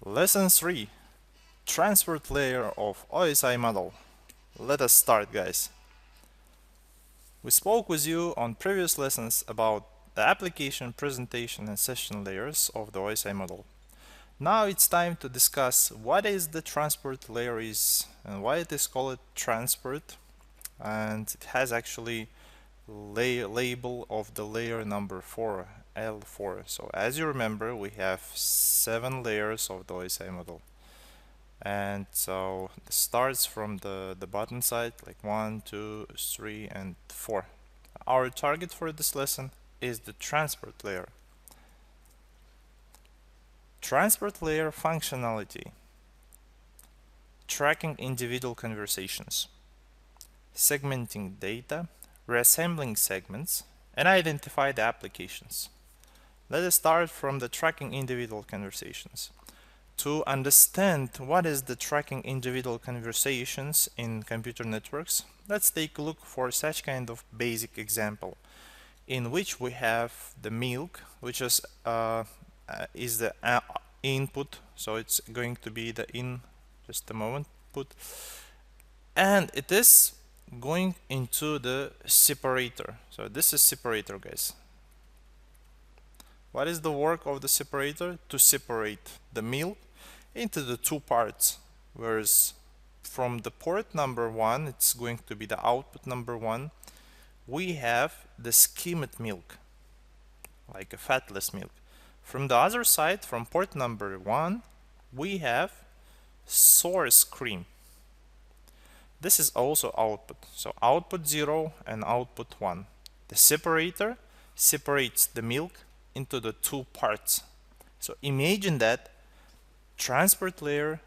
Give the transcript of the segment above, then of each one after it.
Lesson 3. Transport layer of OSI model. Let us start, guys. We spoke with you on previous lessons about the application, presentation and session layers of the OSI model. Now it's time to discuss what is the transport layer is and why it is called transport, and it has actually label of the layer number 4, L4. So as you remember, we have 7 layers of the OSI model. And so it starts from the bottom side, like 1, 2, 3, and 4. Our target for this lesson is the transport layer. Transport layer functionality: tracking individual conversations, segmenting data, reassembling segments, and identify the applications. Let us start from the tracking individual conversations. To understand what is the tracking individual conversations in computer networks, let's take a look for such kind of basic example in which we have the milk, which is the input, so it's going to be the just a moment put, and it is going into the separator. So this is separator, guys. What is the work of the separator? To separate the milk into the two parts, whereas from the port number 1, it's going to be the output number 1, we have the skimmed milk, like a fatless milk. From the other side, from port number 1, we have source cream. This is also output, so output 0 and output 1. The separator separates the milk into the two parts. So imagine that transport layer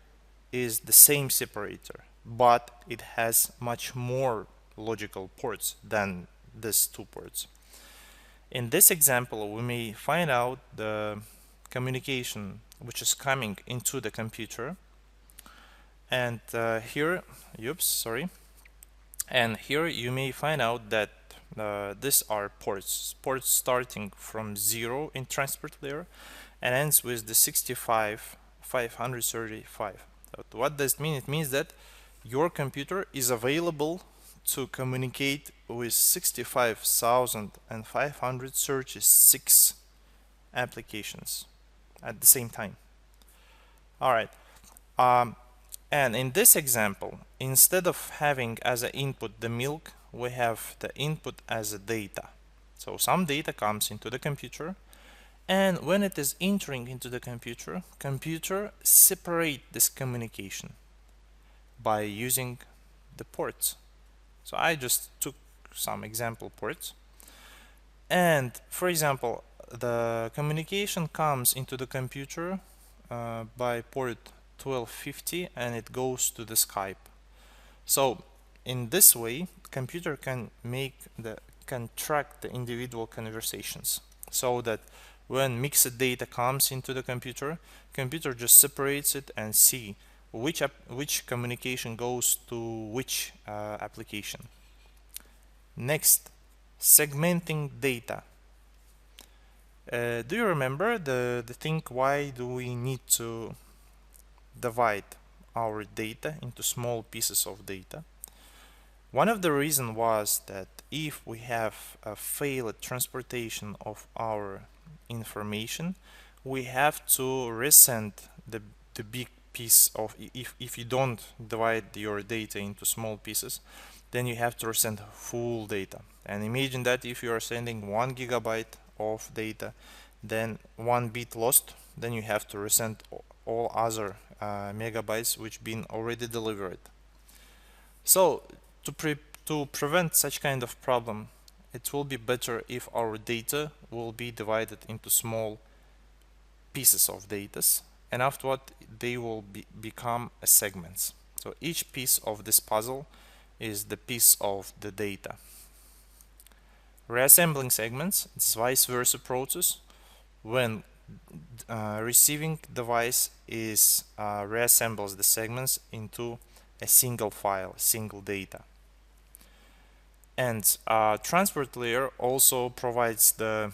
is the same separator, but it has much more logical ports than these two ports. In this example, we may find out the communication which is coming into the computer, and here you may find out that these are ports starting from 0 in transport layer and ends with the 65,535. What does it mean? It means that your computer is available to communicate with 65,536 applications at the same time. Alright, and in this example, instead of having as an input the milk, we have the input as a data. So some data comes into the computer, and when it is entering into the computer separate this communication by using the ports. So I just took some example ports, and for example, the communication comes into the computer by port 1250 and it goes to the Skype. So in this way, computer can track the individual conversations, so that when mixed data comes into the computer just separates it and see which communication goes to which application. Next, segmenting data. Do you remember the thing why do we need to divide our data into small pieces of data? One of the reasons was that if we have a failed transportation of our information, we have to resend the big piece of, if you don't divide your data into small pieces, then you have to resend full data. And imagine that if you are sending 1 gigabyte of data, then 1 bit lost, then you have to resend all other megabytes which been already delivered. So to prevent such kind of problem, it will be better if our data will be divided into small pieces of data, and afterward they will become segments. So each piece of this puzzle is the piece of the data. Reassembling segments, it's vice versa process. When receiving device reassembles the segments into a single file, single data. And transport layer also provides the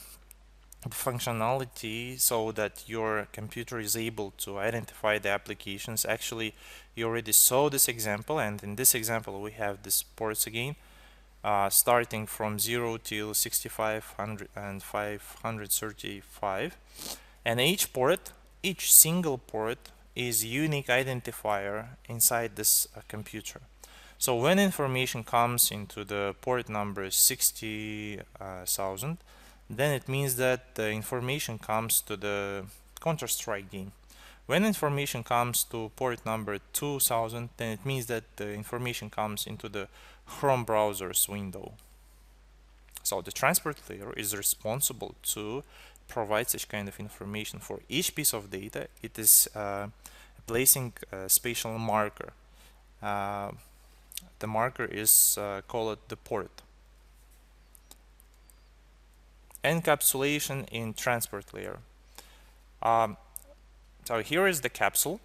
functionality so that your computer is able to identify the applications. Actually, you already saw this example, and in this example we have these ports again, starting from 0 till 6500 and 535, and each single port is unique identifier inside this computer. So when information comes into the port number 60,000, then it means that the information comes to the Counter-Strike game. When information comes to port number 2000, then it means that the information comes into the Chrome browser's window. So the transport layer is responsible to provide such kind of information. For each piece of data, it is placing a spatial marker. The marker is called the port. Encapsulation in transport layer. So here is the capsule.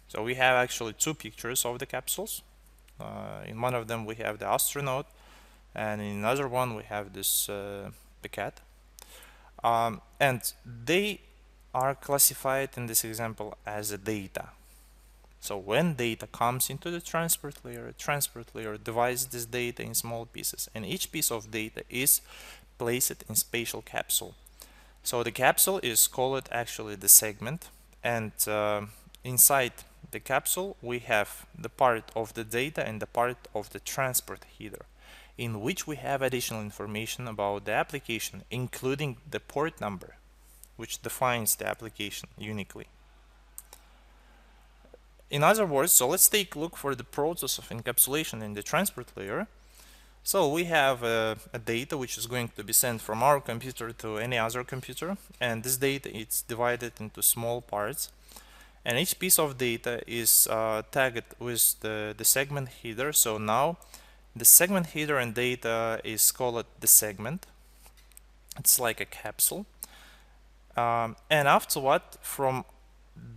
So we have actually two pictures of the capsules. In one of them we have the astronaut, and in another one we have this the cat. And they are classified in this example as a data. So when data comes into the transport layer divides this data in small pieces, and each piece of data is placed in spatial capsule. So the capsule is called actually the segment, and inside the capsule we have the part of the data and the part of the transport header, in which we have additional information about the application, including the port number, which defines the application uniquely. In other words, so let's take a look for the process of encapsulation in the transport layer. So we have a data which is going to be sent from our computer to any other computer, and this data is divided into small parts, and each piece of data is tagged with the segment header. So now the segment header and data is called the segment. It's like a capsule, and afterward, from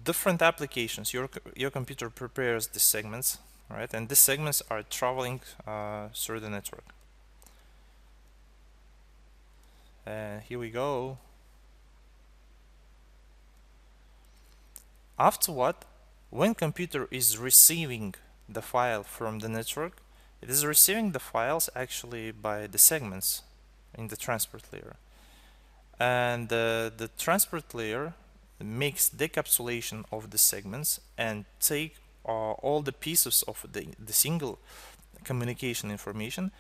different applications, your computer prepares the segments, right? And these segments are traveling through the network. And here we go. Afterward, when computer is receiving the file from the network, it is receiving the files actually by the segments in the transport layer. And the transport layer makes decapsulation of the segments and take all the pieces of the single communication information,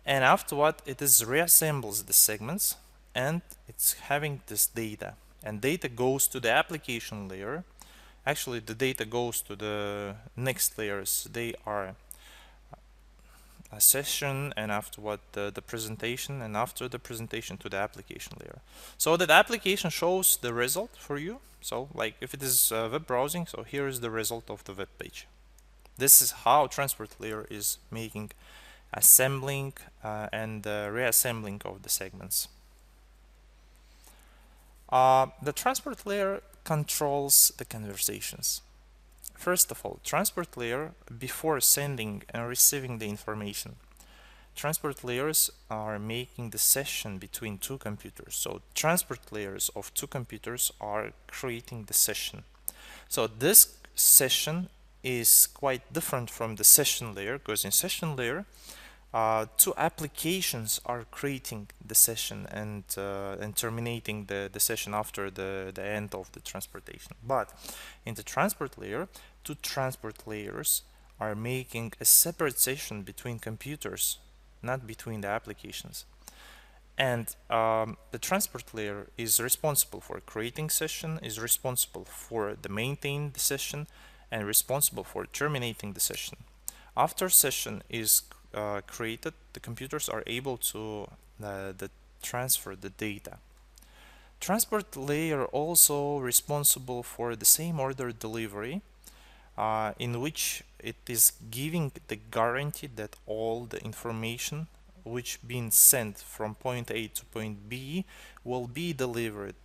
and afterward it is reassembles the segments, and it's having this data, and data goes to the application layer. Actually, the data goes to the next layers. They are a session, and afterward the presentation, and after the presentation to the application layer, so that application shows the result for you. So like if it is web browsing, so here is the result of the web page. This is how transport layer is making assembling and reassembling of the segments. The transport layer controls the conversations. First of all, transport layer, before sending and receiving the information, transport layers are making the session between two computers. So transport layers of two computers are creating the session. So this session is quite different from the session layer, because in session layer two applications are creating the session and terminating the session after the end of the transportation. But in the transport layer, two transport layers are making a separate session between computers, not between the applications. And the transport layer is responsible for creating session, is responsible for the maintaining the session, and responsible for terminating the session. After session is created, the computers are able to transfer the data. Transport layer also responsible for the same order delivery, in which it is giving the guarantee that all the information which being sent from point A to point B will be delivered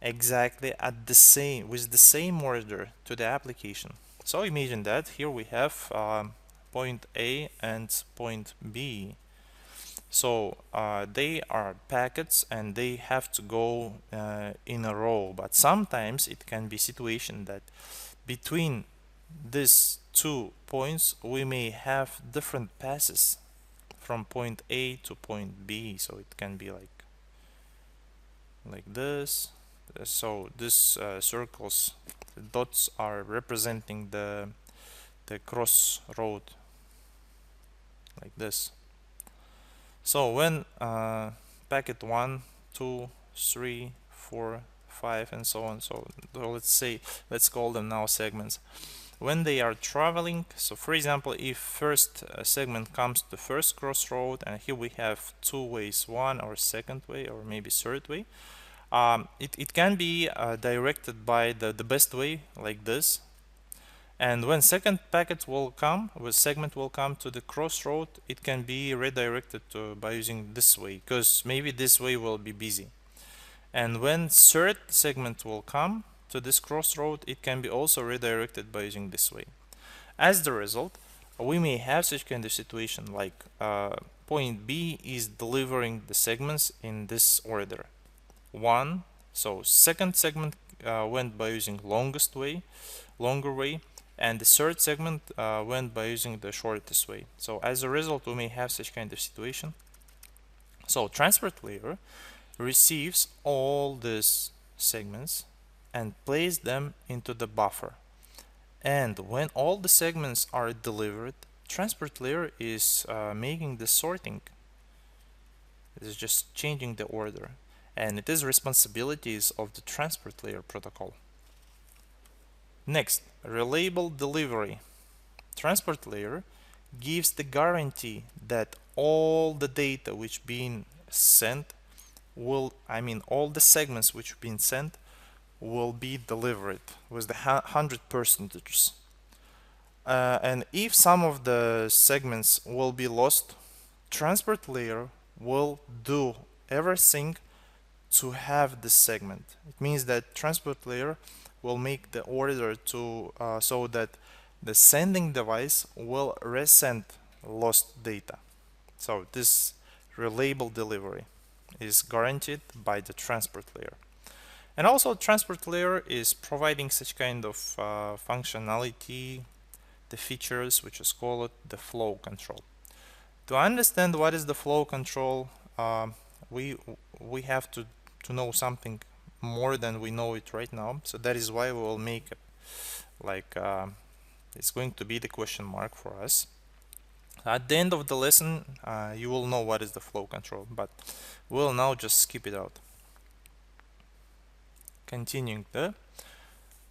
exactly at the same with the same order to the application. So imagine that here we have point A and point B. So they are packets and they have to go in a row, but sometimes it can be situation that between these 2 points we may have different passes from point A to point B, so it can be like this. So this circles, the dots are representing the crossroad, like this. So when packet 1, 2, 3, 4, 5 and so on, so let's call them now segments. When they are traveling, so for example, if first segment comes to the first crossroad, and here we have two ways, one or second way or maybe third way, it can be directed by the best way, like this. And when second packet will come, with segment will come to the crossroad, it can be redirected by using this way, because maybe this way will be busy. And when third segment will come to this crossroad, it can be also redirected by using this way. As the result, we may have such kind of situation like point B is delivering the segments in this order. 1, so second segment went by using longer way, and the third segment went by using the shortest way. So as a result, we may have such kind of situation. So transport layer receives all these segments and places them into the buffer. And when all the segments are delivered, transport layer is making the sorting. It is just changing the order, and it is responsibilities of the transport layer protocol. Next, reliable delivery. Transport layer gives the guarantee that all the data which being sent all the segments which been sent will be delivered with the 100%. And if some of the segments will be lost, transport layer will do everything to have this segment. It means that transport layer will make the order to so that the sending device will resend lost data. So this reliable delivery is guaranteed by the transport layer. And also transport layer is providing such kind of functionality, the features which is called the flow control. To understand what is the flow control, we have to know something more than we know it right now. So that is why we will make it's going to be the question mark for us. At the end of the lesson, you will know what is the flow control, but we'll now just skip it out. Continuing the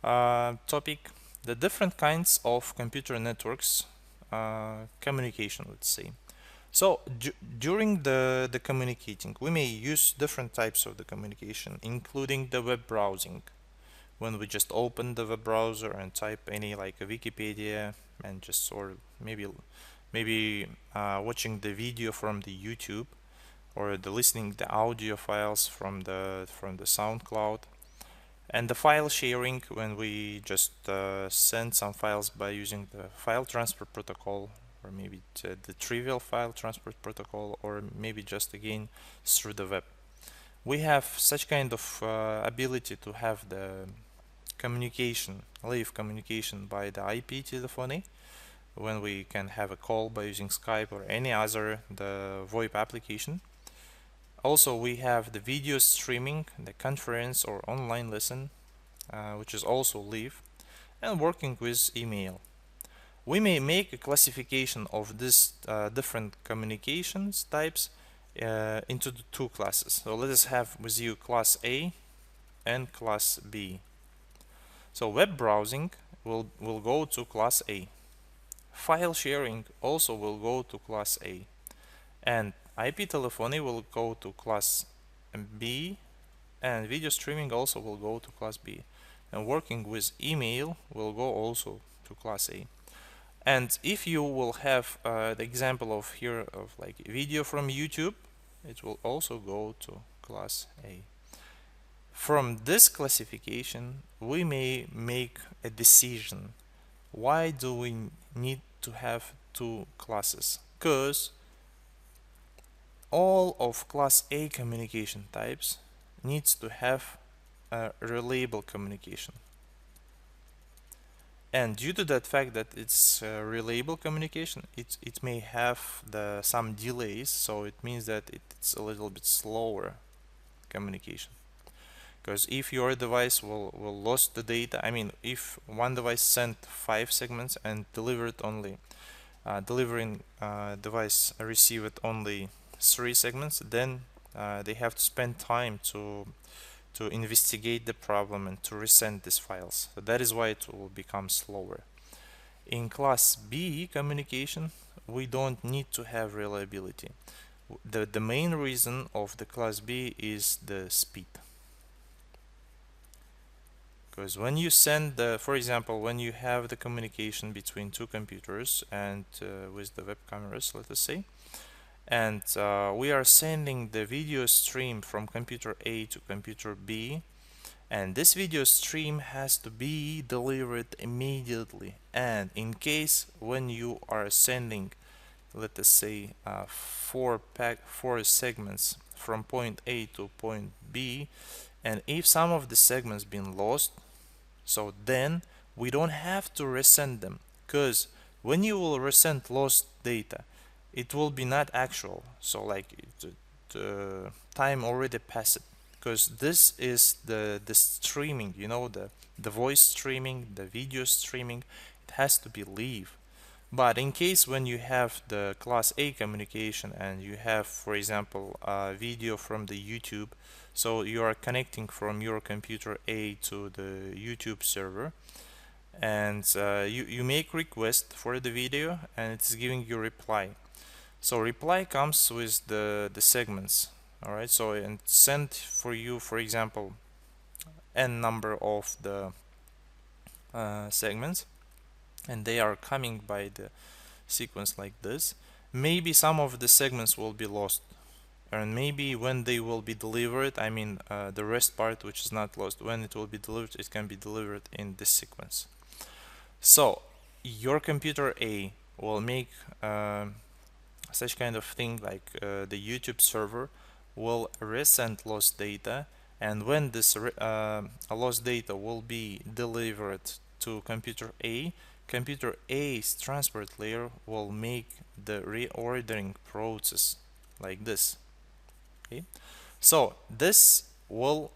topic, the different kinds of computer networks communication, let's say. So during the communicating, we may use different types of the communication, including the web browsing. When we just open the web browser and type any like a Wikipedia and just or maybe watching the video from the YouTube, or the listening the audio files from the SoundCloud, and the file sharing when we just send some files by using the file transfer protocol, or maybe the trivial file transfer protocol, or maybe just again through the web. We have such kind of ability to have the communication, live communication by the IP telephony, when we can have a call by using Skype or any other the VoIP application. Also, we have the video streaming, the conference or online lesson, which is also live, and working with email. We may make a classification of these different communications types into the two classes. So let us have with you class A and class B. So web browsing will go to class A. File sharing also will go to class A. And IP telephony will go to class B, and video streaming also will go to class B. And working with email will go also to class A. And if you will have the example of here of like video from YouTube, it will also go to class A. From this classification, we may make a decision. Why do we need to have two classes? Because all of class A communication types needs to have a reliable communication. And due to that fact that it's reliable communication, it may have some delays, so it means that it's a little bit slower communication. Because if your device will lose the data, I mean, if one device sent 5 segments and delivering device received only 3 segments, then they have to spend time to investigate the problem and to resend these files. So that is why it will become slower. In class B communication, we don't need to have reliability. The main reason of the class B is the speed. Because when you send for example, when you have the communication between two computers and with the web cameras, let us say, and we are sending the video stream from computer A to computer B, and this video stream has to be delivered immediately. And in case when you are sending, let us say, 4 segments from point A to point B, and if some of the segments been lost, so then we don't have to resend them, because when you will resend lost data, it will be not actual. So like the time already passed, because this is the streaming, you know, the voice streaming, the video streaming, it has to be live. But in case when you have the class A communication and you have, for example, a video from the YouTube, so you are connecting from your computer A to the YouTube server, and you make request for the video and it's giving you reply. So reply comes with the segments. Alright, so and sent for you, for example, n number of the segments, and they are coming by the sequence like this. Maybe some of the segments will be lost, and maybe when they will be delivered, I mean the rest part which is not lost, when it will be delivered, it can be delivered in this sequence. So your computer A will make such kind of thing like the YouTube server will resend lost data, and when this lost data will be delivered to computer A's transport layer will make the reordering process like this. Okay, so this will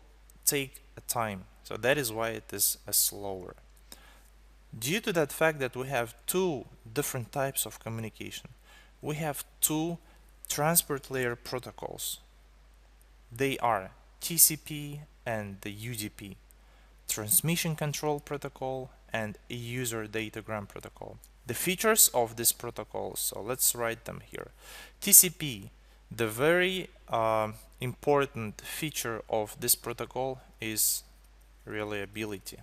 take a time, so that is why it is slower. Due to that fact that we have two different types of communication, we have two transport layer protocols. They are TCP and the UDP, Transmission Control Protocol and User Datagram Protocol. The features of this protocol, so let's write them here. TCP, the very important feature of this protocol is reliability.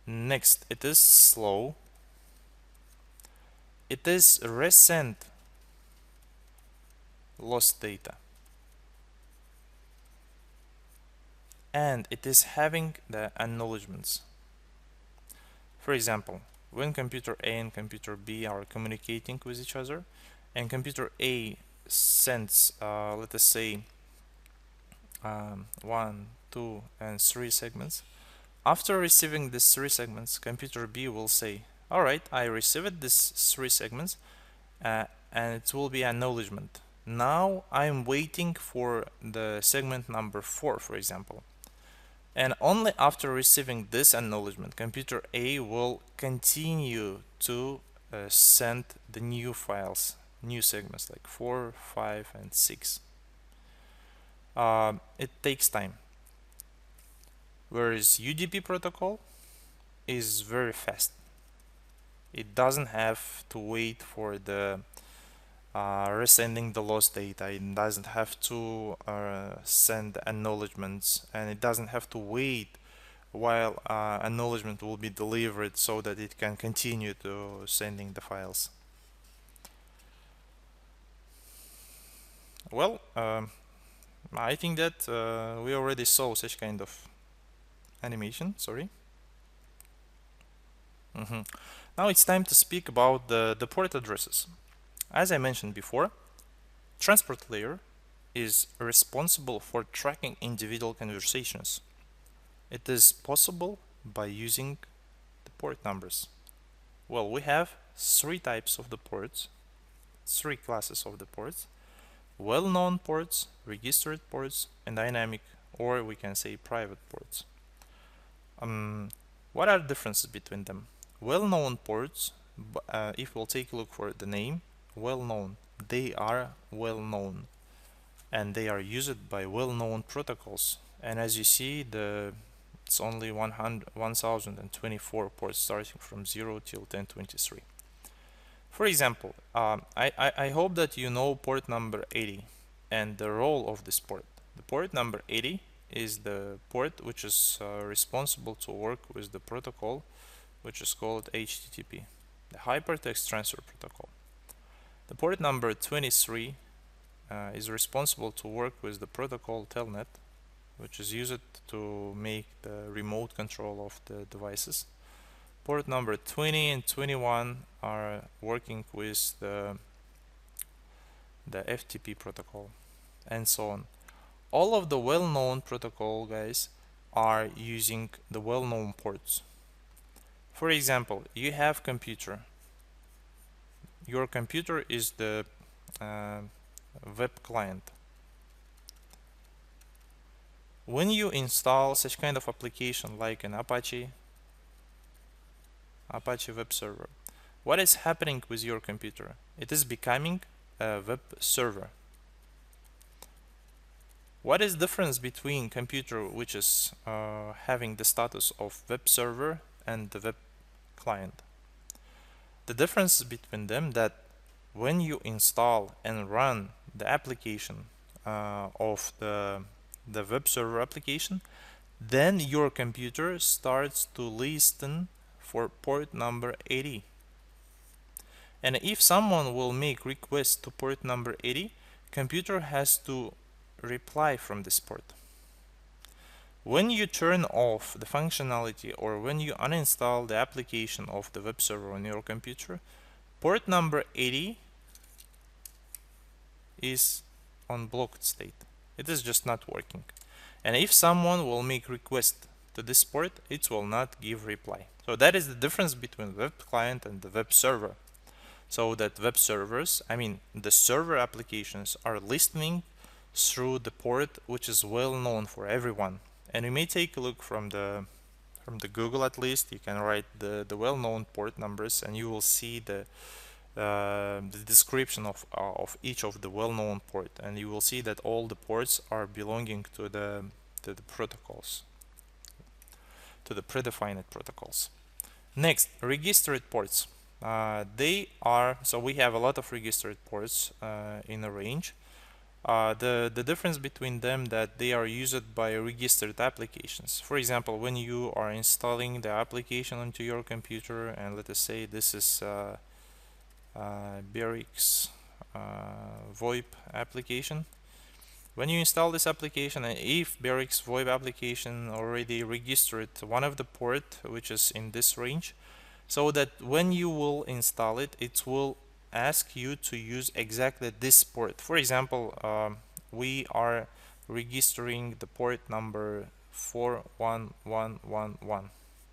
Next, it is slow. It is resend lost data, and it is having the acknowledgements. For example, when computer A and computer B are communicating with each other, and computer A sends, let us say, 1, 2, and 3 segments. After receiving these 3 segments, computer B will say, alright, I received these 3 segments, and it will be acknowledgement. Now I'm waiting for the segment number 4, for example. And only after receiving this acknowledgement, computer A will continue to send the new files, new segments like 4, 5, and 6. It takes time. Whereas UDP protocol is very fast. It doesn't have to wait for the resending the lost data. It doesn't have to send acknowledgements, and it doesn't have to wait while acknowledgement will be delivered so that it can continue to sending the files. Well, I think that we already saw such kind of animation. Sorry. Now it's time to speak about the port addresses. As I mentioned before, transport layer is responsible for tracking individual conversations. It is possible by using the port numbers. Well, we have three types of the ports, three classes of the ports: well-known ports, registered ports, and dynamic, or we can say private ports. What are the differences between them? Well-known ports, if we'll take a look for the name, well-known, they are well-known, and they are used by well-known protocols. And as you see, it's only 1024 ports starting from 0 till 1023. For example, I hope that you know port number 80 and the role of this port. The port number 80 is the port which is responsible to work with the protocol which is called HTTP, the Hypertext Transfer Protocol. The port number 23 is responsible to work with the protocol Telnet, which is used to make the remote control of the devices. Port number 20 and 21 are working with the FTP protocol, and so on. All of the well-known protocol guys are using the well-known ports. For example, you have computer. Your computer is the web client. When you install such kind of application like an Apache web server, what is happening with your computer? It is becoming a web server. What is the difference between computer which is having the status of web server and the web client? The difference between them that when you install and run the application of the web server application, then your computer starts to listen for port number 80. And if someone will make request to port number 80, computer has to reply from this port. When you turn off the functionality or when you uninstall the application of the web server on your computer, port number 80 is on blocked state. It is just not working. And if someone will make request to this port, it will not give reply. So that is the difference between web client and the web server. So that web servers, I mean the server applications, are listening through the port which is well known for everyone. And you may take a look from the Google, at least you can write the well-known port numbers, and you will see the description of each of the well-known port, and you will see that all the ports are belonging to the protocols, to the predefined protocols. Next, registered ports. They are, so we have a lot of registered ports in a range. The difference between them that they are used by registered applications. For example, when you are installing the application onto your computer, and let us say this is Berix VoIP application. When you install this application, and if Berix VoIP application already registered one of the port which is in this range, so that when you will install it, it will ask you to use exactly this port. For example, we are registering the port number 41111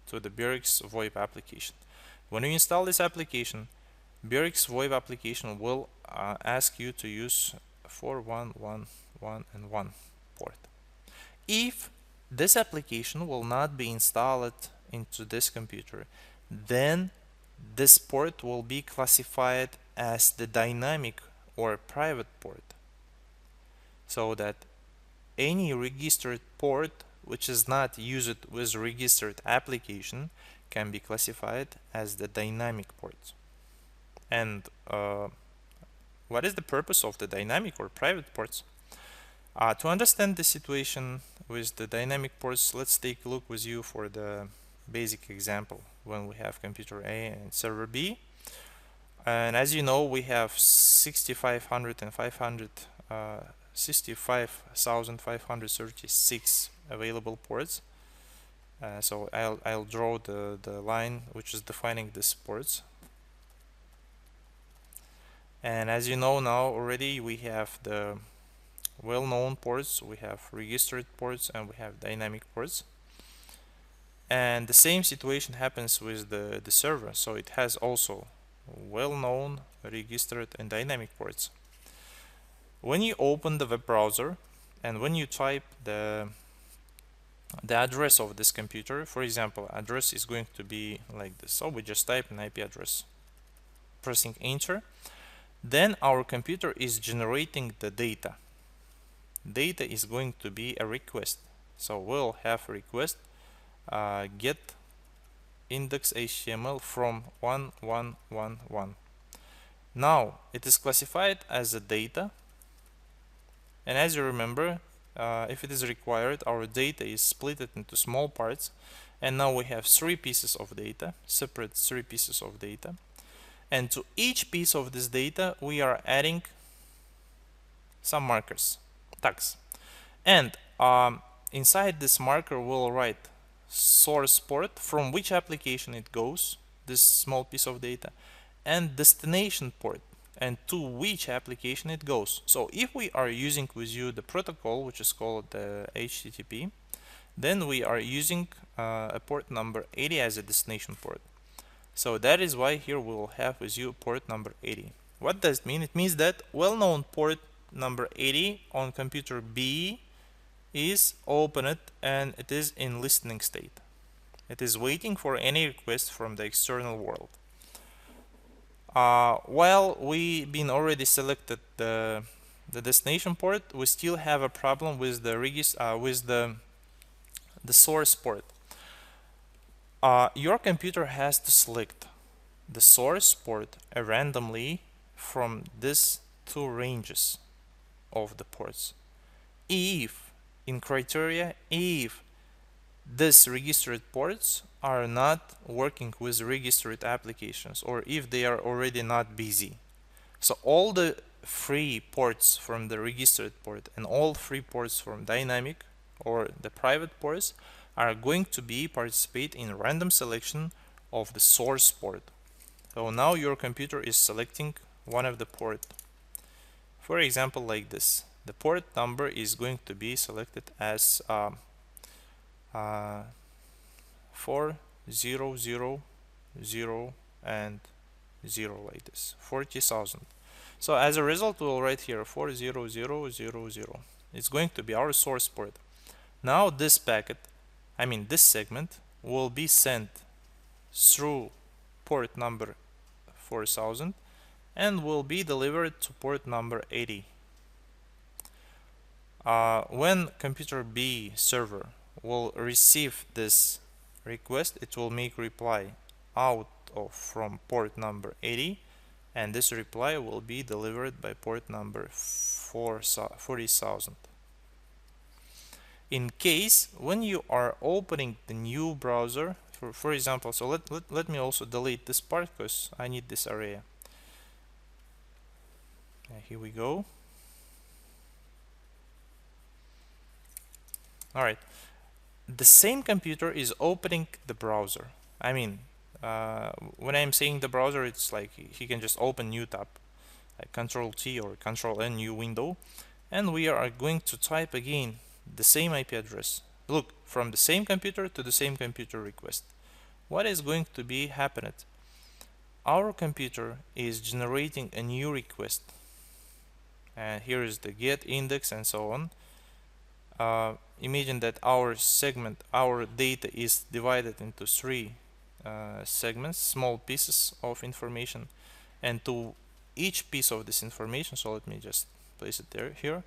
to the Berix VoIP application. When you install this application, Berix VoIP application will ask you to use 41111 port. If this application will not be installed into this computer, then this port will be classified as the dynamic or private port, so that any registered port which is not used with registered application can be classified as the dynamic port. And what is the purpose of the dynamic or private ports? To understand the situation with the dynamic ports, let's take a look with you for the basic example when we have computer A and server B. And as you know, we have 65,536 available ports. So I'll draw the line which is defining these ports. And as you know now already, we have the well-known ports, we have registered ports, and we have dynamic ports. And the same situation happens with the server. So it has also well-known, registered, and dynamic ports. When you open the web browser and when you type the address of this computer, for example, address is going to be like this. So we just type an IP address, pressing enter. Then our computer is generating the data. Data is going to be a request. So we'll have a request get index HTML from 1111. Now it is classified as a data, and as you remember, if it is required, our data is split into small parts, and now we have 3 pieces of data, separate 3 pieces of data, and to each piece of this data we are adding some markers, tags, and inside this marker we'll write source port, from which application it goes, this small piece of data, and destination port, and to which application it goes. So if we are using with you the protocol, which is called HTTP, then we are using a port number 80 as a destination port. So that is why here we will have with you port number 80. What does it mean? It means that well-known port number 80 on computer B is opened and it is in listening state. It is waiting for any request from the external world. While we been already selected the destination port, we still have a problem with the source port. Your computer has to select the source port randomly from these 2 ranges of the ports. If in criteria, if these registered ports are not working with registered applications, or if they are already not busy. So all the free ports from the registered port and all free ports from dynamic or the private ports are going to be participate in random selection of the source port. So now your computer is selecting one of the port. For example, like this. The port number is going to be selected as 4000 and 0, like this, 40,000. So as a result, we'll write here 40000. It's going to be our source port. Now this packet, I mean this segment, will be sent through port number 4000 and will be delivered to port number 80. When computer B server will receive this request, it will make reply out of from port number 80, and this reply will be delivered by port number 40,000. In case when you are opening the new browser, for example, so let me also delete this part because I need this area. Here we go. Alright, the same computer is opening the browser. I mean, when I'm saying the browser, it's like he can just open new tab, like Control T or Control N, new window, and we are going to type again the same IP address. Look, from the same computer to the same computer request. What is going to be happening? Our computer is generating a new request, and here is the get index and so on. Imagine that our segment, our data is divided into 3 segments, small pieces of information, and to each piece of this information, so let me just place it there here,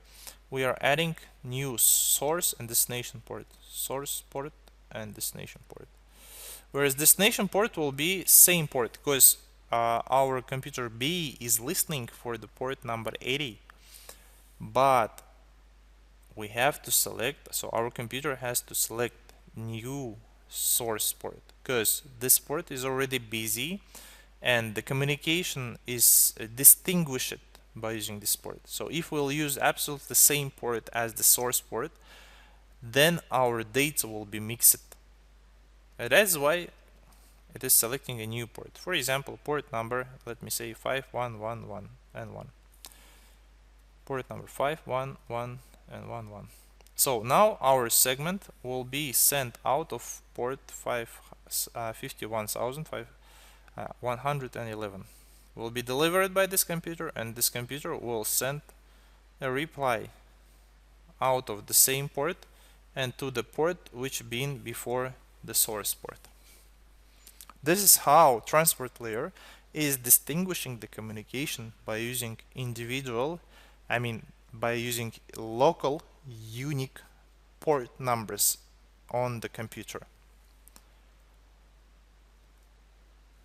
we are adding new source and destination port, source port and destination port. Whereas destination port will be same port, because our computer B is listening for the port number 80, but we have to select, so our computer has to select new source port, because this port is already busy and the communication is distinguished by using this port. So if we'll use absolutely the same port as the source port, then our data will be mixed. That's why it is selecting a new port. For example, port number, let me say 5111 and 1. Port number 511 and 11. So now our segment will be sent out of port 51,111. Will be delivered by this computer, and this computer will send a reply out of the same port and to the port which been before the source port. This is how transport layer is distinguishing the communication by using by using local unique port numbers on the computer.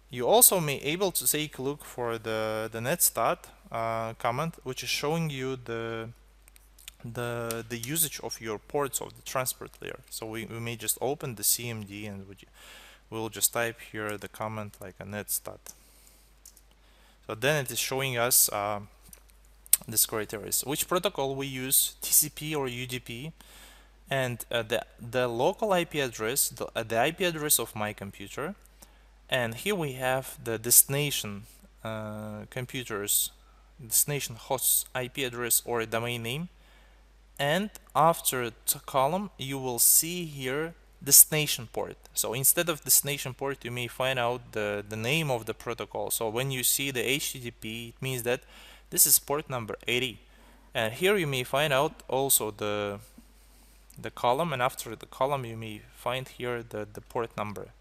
You also may able to take a look for the Netspot command, which is showing you the usage of your ports of the transport layer. So we may just open the CMD and we'll just type here the comment like a Netspot. So then it is showing us this criteria. Which protocol we use, TCP or UDP, and the local IP address, the IP address of my computer. And here we have the destination destination host's IP address or domain name. And after the column, you will see here destination port. So instead of destination port, you may find out the name of the protocol. So when you see the HTTP, it means that this is port number 80. And here you may find out also the column, and after the column you may find here the port number.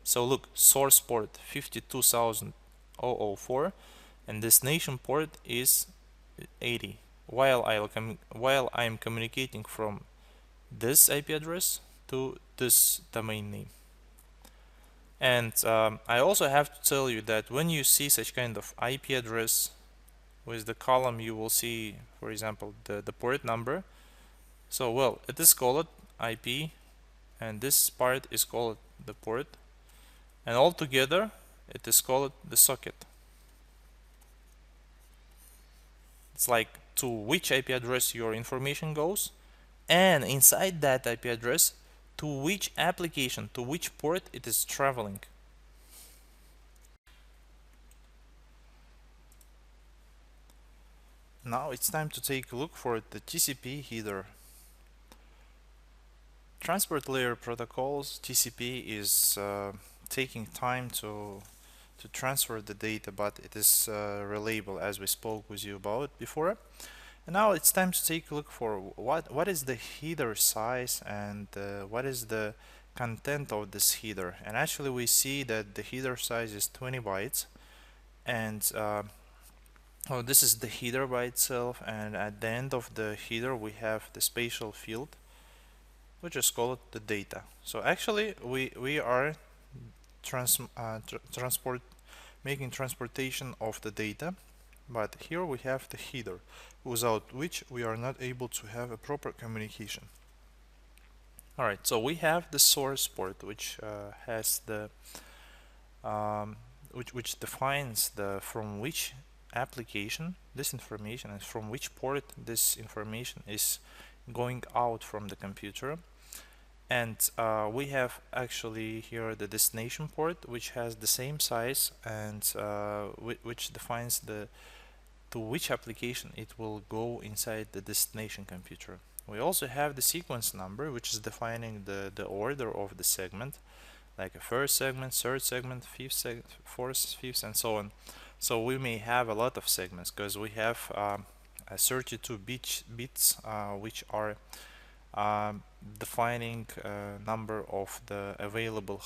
So look, source port 52,004 and destination port is 80. While I'm communicating from this IP address to this domain name. And I also have to tell you that when you see such kind of IP address with the column, you will see, for example, the port number. So well, it is called IP, and this part is called the port, and all together it is called the socket. It's like to which IP address your information goes, and inside that IP address to which application, to which port it is traveling. Now it's time to take a look for the TCP header. Transport layer protocols, TCP is taking time to transfer the data, but it is reliable, as we spoke with you about before. And now it's time to take a look for what is the header size and what is the content of this header. And actually we see that the header size is 20 bytes, and this is the header by itself, and at the end of the header we have the spatial field, which is called the data. So actually we are making transportation of the data, but here we have the header, without which we are not able to have a proper communication. Alright, so we have the source port, which has the which defines the from which application this information and from which port this information is going out from the computer. And we have actually here the destination port, which has the same size and which defines to which application it will go inside the destination computer. We also have the sequence number, which is defining the order of the segment, like a first segment, third segment, fourth, fifth, and so on. So we may have a lot of segments because we have 32 bits which are defining number of the available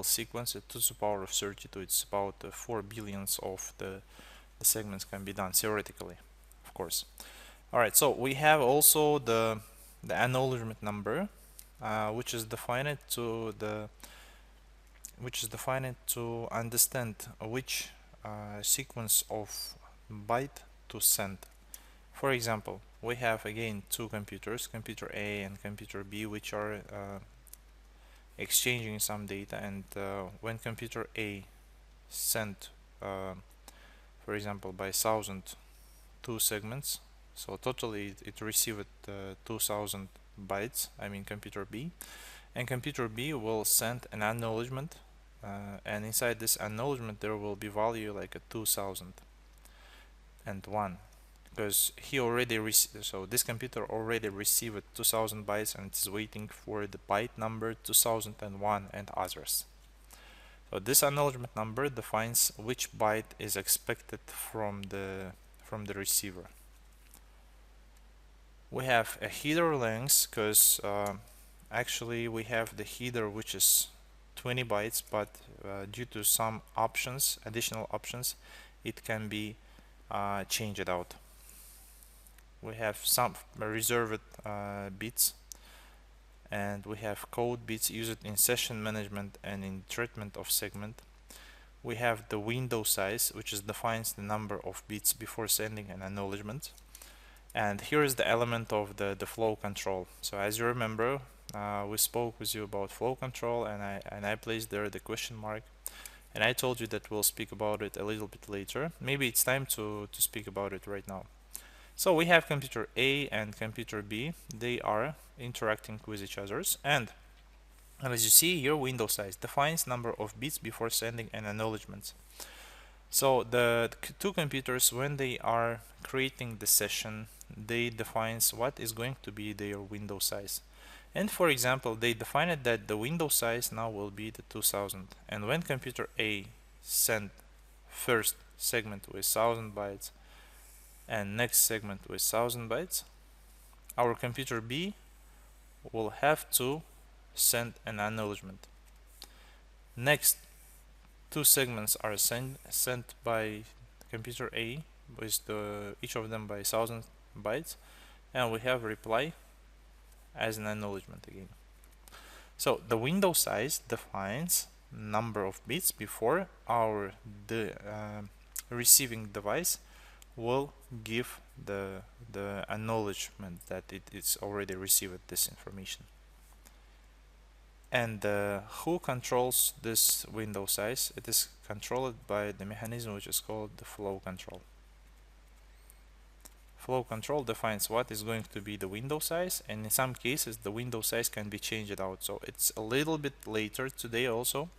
sequence to the power of 32. It's about 4 billions of the segments can be done theoretically, of course. Alright, so we have also the acknowledgement number, which is defined to understand which sequence of byte to send. For example, we have again two computers, computer A and computer B, which are exchanging some data, and when computer A sent, for example, by 1,000 two segments, so totally it received 2,000 bytes, I mean computer B, and computer B will send an acknowledgement, and inside this acknowledgement there will be value like a 2001, because he already received, so this computer already received 2000 bytes and it's waiting for the byte number 2001 and others. So this acknowledgement number defines which byte is expected from the receiver. We have a header length because actually we have the header which is 20 bytes, but due to some options, additional options, it can be changed out. We have some reserved bits, and we have code bits used in session management and in treatment of segment. We have the window size, which defines the number of bits before sending an acknowledgement. And here is the element of the flow control. So as you remember, we spoke with you about flow control, and I placed there the question mark, and I told you that we'll speak about it a little bit later. Maybe it's time to speak about it right now. So we have computer A and computer B. They are interacting with each other, and as you see here, window size defines number of bits before sending an acknowledgement. So the two computers, when they are creating the session, they defines what is going to be their window size. And for example, they defined that the window size now will be the 2000. And when computer A send first segment with 1000 bytes and next segment with 1000 bytes, our computer B will have to send an acknowledgement. Next, two segments are sent by computer A with each of them by 1000 bytes, and we have reply as an acknowledgement again. So the window size defines number of bits before the receiving device will give the acknowledgement that it is already received this information. And who controls this window size? It is controlled by the mechanism which is called the flow control. Flow control defines what is going to be the window size, and in some cases the window size can be changed out. So it's a little bit later today also.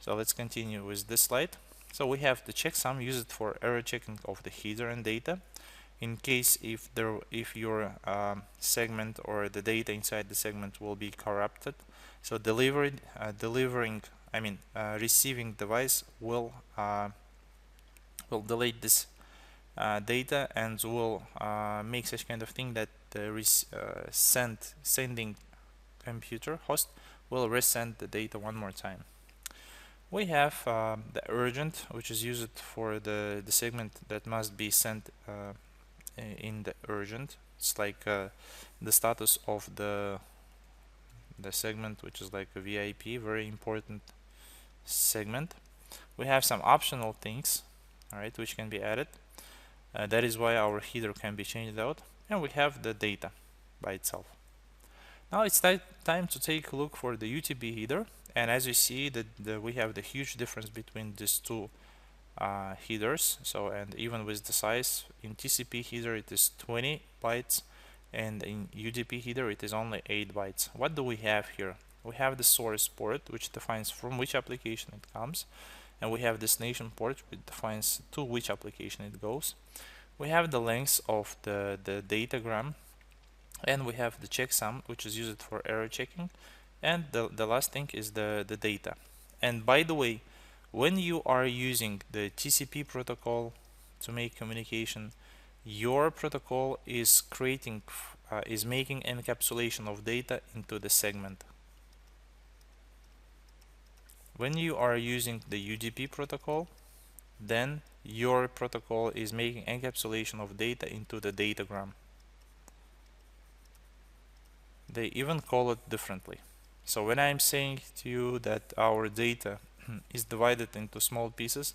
So let's continue with this slide. So we have the checksum used for error checking of the header and data. In case if your segment or the data inside the segment will be corrupted, so receiving device will delete this data and will make such kind of thing that the sending computer host will resend the data one more time. We have the urgent, which is used for the segment that must be sent in the urgent. It's like the status of the segment, which is like a VIP, very important segment. We have some optional things, all right, which can be added. That is why our header can be changed out, and we have the data by itself. Now it's time to take a look for the UDP header, and as you see that we have the huge difference between these two headers. So, and even with the size, in TCP header it is 20 bytes, and in UDP header it is only 8 bytes. What do we have here? We have the source port, which defines from which application it comes, and we have destination port, which defines to which application it goes. We have the length of the datagram, and we have the checksum, which is used for error checking, and the last thing is the data. And by the way, when you are using the TCP protocol to make communication, your protocol is making encapsulation of data into the segment. When you are using the UDP protocol, then your protocol is making encapsulation of data into the datagram. They even call it differently. So when I'm saying to you that our data is divided into small pieces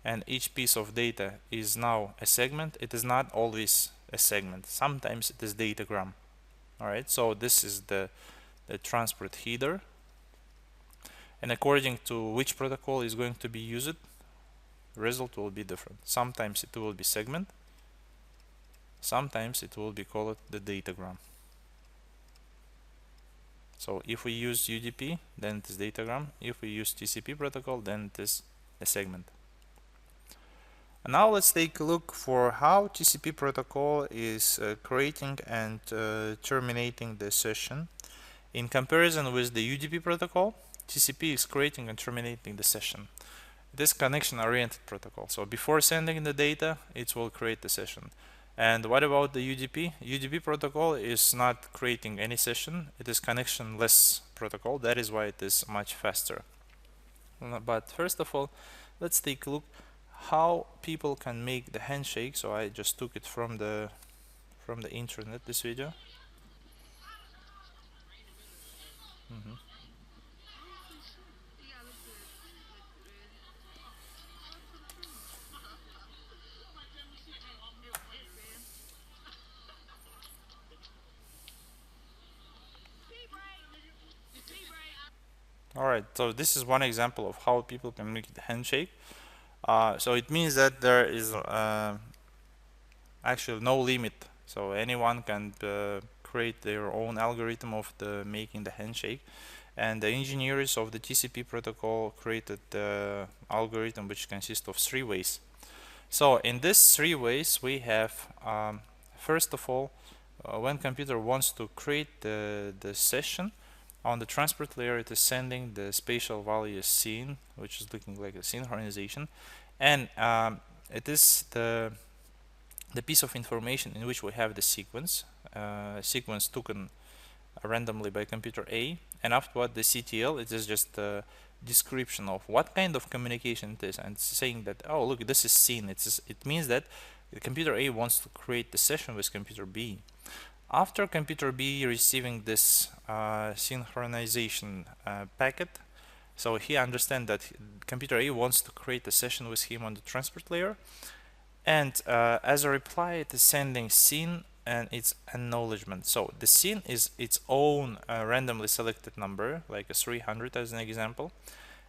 and each piece of data is now a segment, it is not always a segment. Sometimes it is datagram. Alright, so this is the transport header, and according to which protocol is going to be used, result will be different. Sometimes it will be segment, sometimes it will be called the datagram. So if we use UDP, then it is datagram. If we use TCP protocol, then it is a segment. And now let's take a look for how TCP protocol is creating and terminating the session. In comparison with the UDP protocol, TCP is creating and terminating the session. It is connection-oriented protocol. So before sending the data, it will create the session. And what about the UDP? UDP protocol is not creating any session. It is connectionless protocol. That is why it is much faster. But first of all, let's take a look how people can make the handshake. So I just took it from the internet, this video. Alright, so this is one example of how people can make the handshake. So it means that there is actually no limit. So anyone can create their own algorithm of making the handshake. And the engineers of the TCP protocol created the algorithm which consists of 3 ways. So in these 3 ways we have, first of all, when computer wants to create the session, on the transport layer it is sending the spatial value scene, which is looking like a synchronization, and it is the piece of information in which we have the sequence taken randomly by computer A, and afterward the CTL, it is just a description of what kind of communication it is, and it's saying that, oh look, this is scene. It means that computer A wants to create the session with computer B. After computer B receiving this synchronization packet, so he understands that computer A wants to create a session with him on the transport layer, and as a reply it is sending scene and its acknowledgement. So the scene is its own randomly selected number, like a 300 as an example,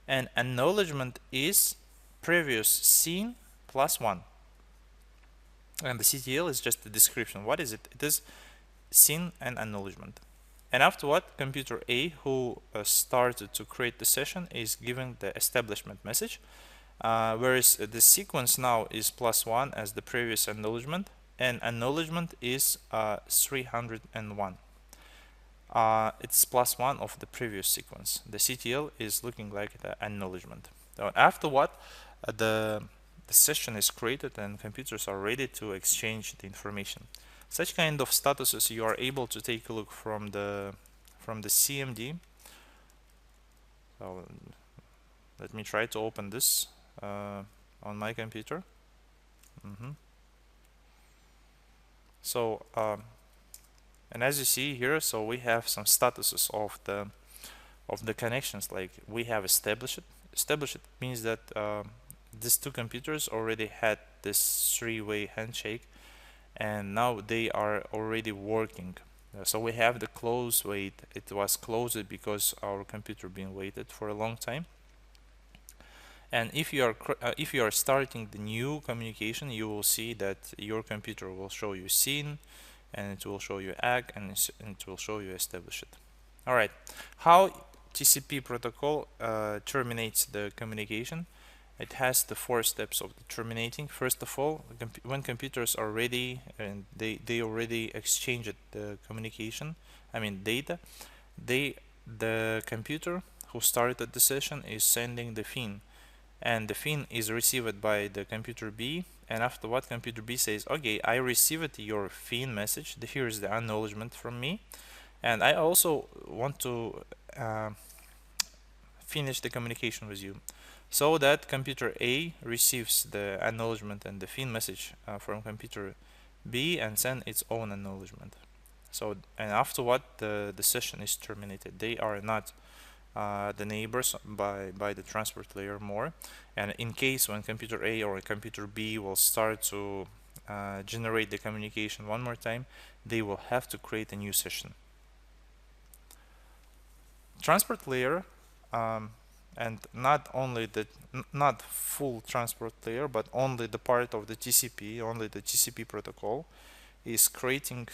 and acknowledgement is previous scene plus 1, and the CTL is just the description. What is it? It is scene and acknowledgement. And afterward, computer A, who started to create the session, is giving the establishment message, whereas the sequence now is +1 as the previous acknowledgement, and acknowledgement is 301. It's +1 of the previous sequence. The CTL is looking like the acknowledgement. So afterward, the session is created and computers are ready to exchange the information. Such kind of statuses you are able to take a look from the CMD. So let me try to open this on my computer. So and as you see here, so we have some statuses of the connections. Like we have established. Established means that these 2 computers already had this 3-way handshake, and now they are already working. So we have the close wait. It was closed because our computer been waited for a long time. And if you are starting the new communication, you will see that your computer will show you scene, and it will show you AG, and it will show you established. All right, how TCP protocol terminates the communication? It has the 4 steps of the terminating. First of all, when computers are ready and they already exchanged the communication, I mean data, the computer who started the session is sending the FIN, and the FIN is received by the computer B, and after what computer B says, okay, I received your FIN message, here is the acknowledgement from me, and I also want to finish the communication with you. So that computer A receives the acknowledgement and the FIN message from computer B and send its own acknowledgement. So, and afterward the session is terminated. They are not the neighbors by the transport layer more. And in case when computer A or computer B will start to generate the communication one more time, they will have to create a new session. Transport layer, and not only not full transport layer, but only the part of the TCP, only the TCP protocol, is creating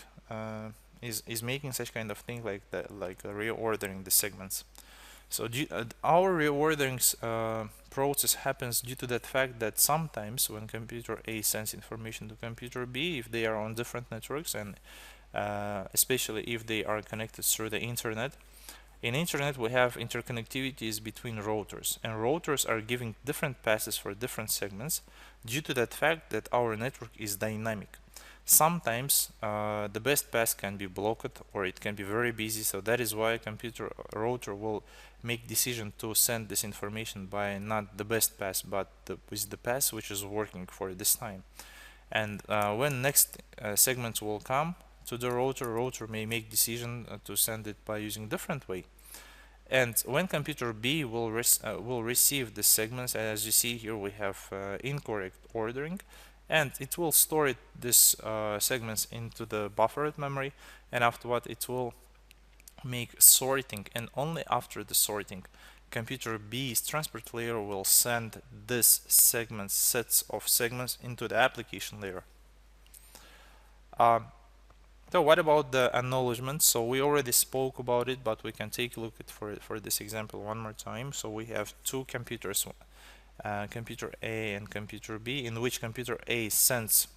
is making such kind of thing like that, like reordering the segments. So our reordering process happens due to that fact that sometimes when computer A sends information to computer B, if they are on different networks, and especially if they are connected through the internet. In internet we have interconnectivities between routers, and routers are giving different passes for different segments due to that fact that our network is dynamic. Sometimes the best path can be blocked or it can be very busy, so that is why a computer router will make decision to send this information by not the best path but with the path which is working for this time. And when next segments will come to the router may make decision to send it by using different way. And when computer B will receive the segments, as you see here we have incorrect ordering, and it will store this segments into the buffered memory, and afterward it will make sorting, and only after the sorting computer B's transport layer will send this sets of segments into the application layer. So what about the acknowledgement? So we already spoke about it, but we can take a look at for this example one more time. So we have two computers, computer A and computer B, in which computer A sends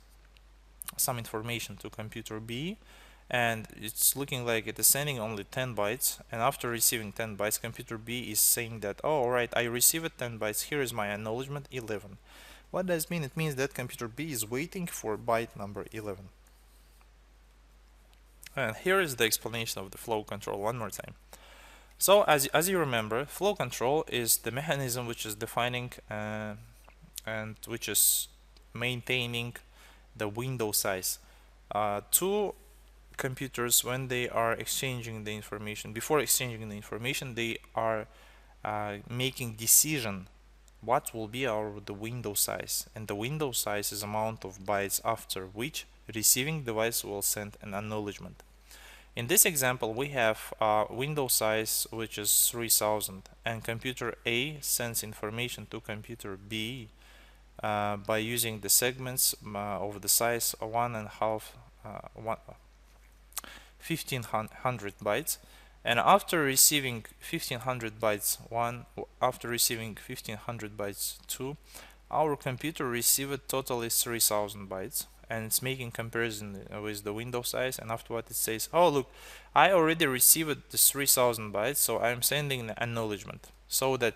some information to computer B, and it's looking like it is sending only 10 bytes, and after receiving 10 bytes computer B is saying that, oh, alright, I received 10 bytes, here is my acknowledgement 11. What does it mean? It means that computer B is waiting for byte number 11. And here is the explanation of the flow control one more time. So as you remember, flow control is the mechanism which is defining and which is maintaining the window size. Two computers, when they are exchanging the information, before exchanging the information, they are making decision what will be the window size, and the window size is amount of bytes after which receiving device will send an acknowledgement. In this example we have window size which is 3000, and computer A sends information to computer B by using the segments of the size 1500 bytes, and after receiving 1500 bytes 1, after receiving 1500 bytes 2, our computer received totally 3000 bytes, and it's making comparison with the window size, and afterward it says, oh look, I already received this 3000 bytes, so I'm sending an acknowledgement. So that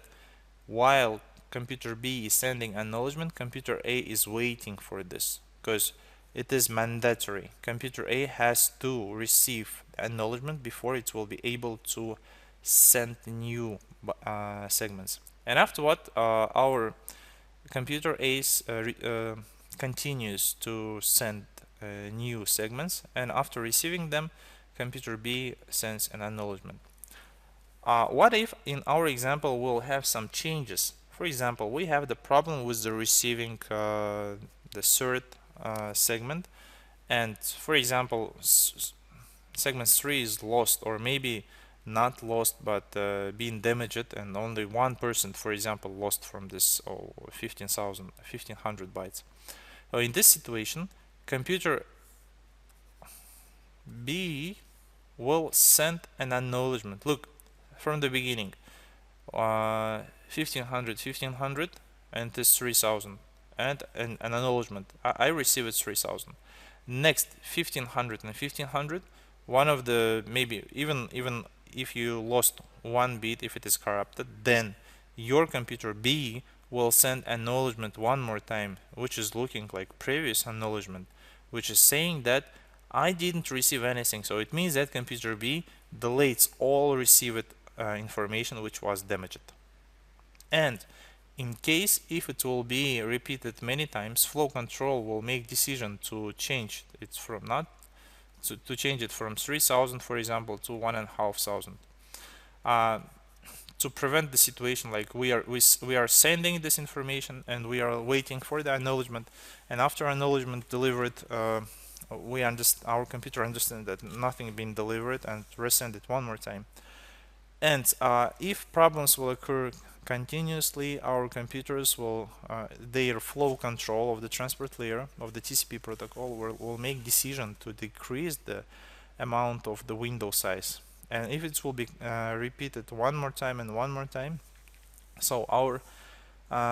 while computer B is sending acknowledgement, computer A is waiting for this, because it is mandatory. Computer A has to receive acknowledgement before it will be able to send new segments. And afterward our computer A continues to send new segments, and after receiving them computer B sends an acknowledgement. What if in our example we'll have some changes? For example, we have the problem with the receiving the third segment, and for example segment 3 is lost, or maybe not lost but being damaged, and only 1% for example lost from this 1500 bytes. So in this situation computer B will send an acknowledgement. Look, from the beginning 1500 and this 3000, and an acknowledgement. I received 3000. Next 1500 and 1500, one of the, maybe even if you lost one bit, if it is corrupted, then your computer B will send acknowledgement one more time, which is looking like previous acknowledgement, which is saying that I didn't receive anything. So it means that computer B deletes all received information which was damaged. And in case if it will be repeated many times, flow control will make decision to change it from not to change it from 3000 for example to 1500, to prevent the situation like we are sending this information and we are waiting for the acknowledgement, and after acknowledgement delivered our computer understands that nothing been delivered and resend it one more time. And if problems will occur continuously, our computers will their flow control of the transport layer of the TCP protocol will make decision to decrease the amount of the window size. And if it will be repeated one more time and one more time, so our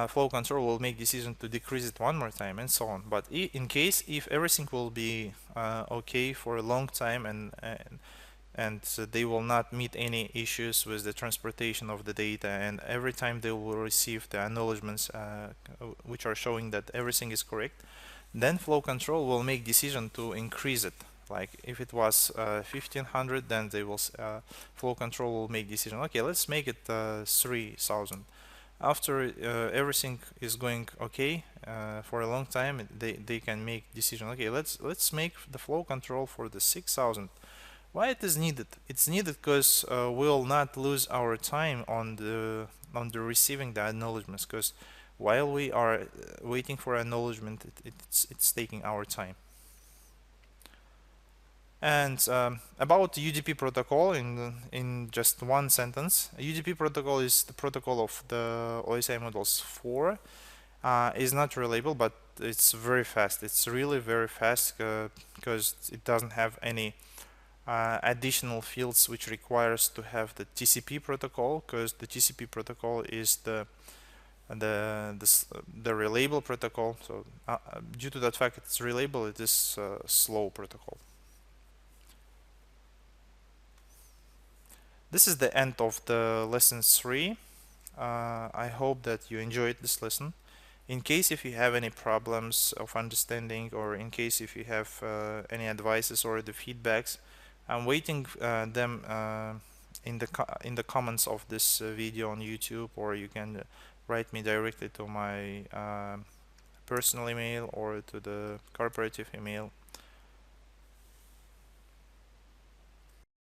flow control will make decision to decrease it one more time and so on. But in case if everything will be okay for a long time and so they will not meet any issues with the transportation of the data, and every time they will receive the acknowledgements which are showing that everything is correct, then flow control will make decision to increase it. Like if it was 1500, then they will flow control will make decision, okay, let's make it 3000. After everything is going okay for a long time, they can make decision, okay, let's make the flow control for the 6000. Why it is needed? It's needed because we'll not lose our time on the receiving the acknowledgements, because while we are waiting for acknowledgement, it's taking our time. And about UDP protocol, in just one sentence, UDP protocol is the protocol of the OSI models 4. Is not reliable, but it's very fast. It's really very fast because it doesn't have any additional fields which requires to have the TCP protocol, because the TCP protocol is the reliable protocol. So due to that fact it's reliable, it is a slow protocol. This is the end of the lesson 3. I hope that you enjoyed this lesson. In case if you have any problems of understanding, or in case if you have any advices or the feedbacks, I'm waiting them in the comments of this video on YouTube, or you can write me directly to my personal email or to the corporative email.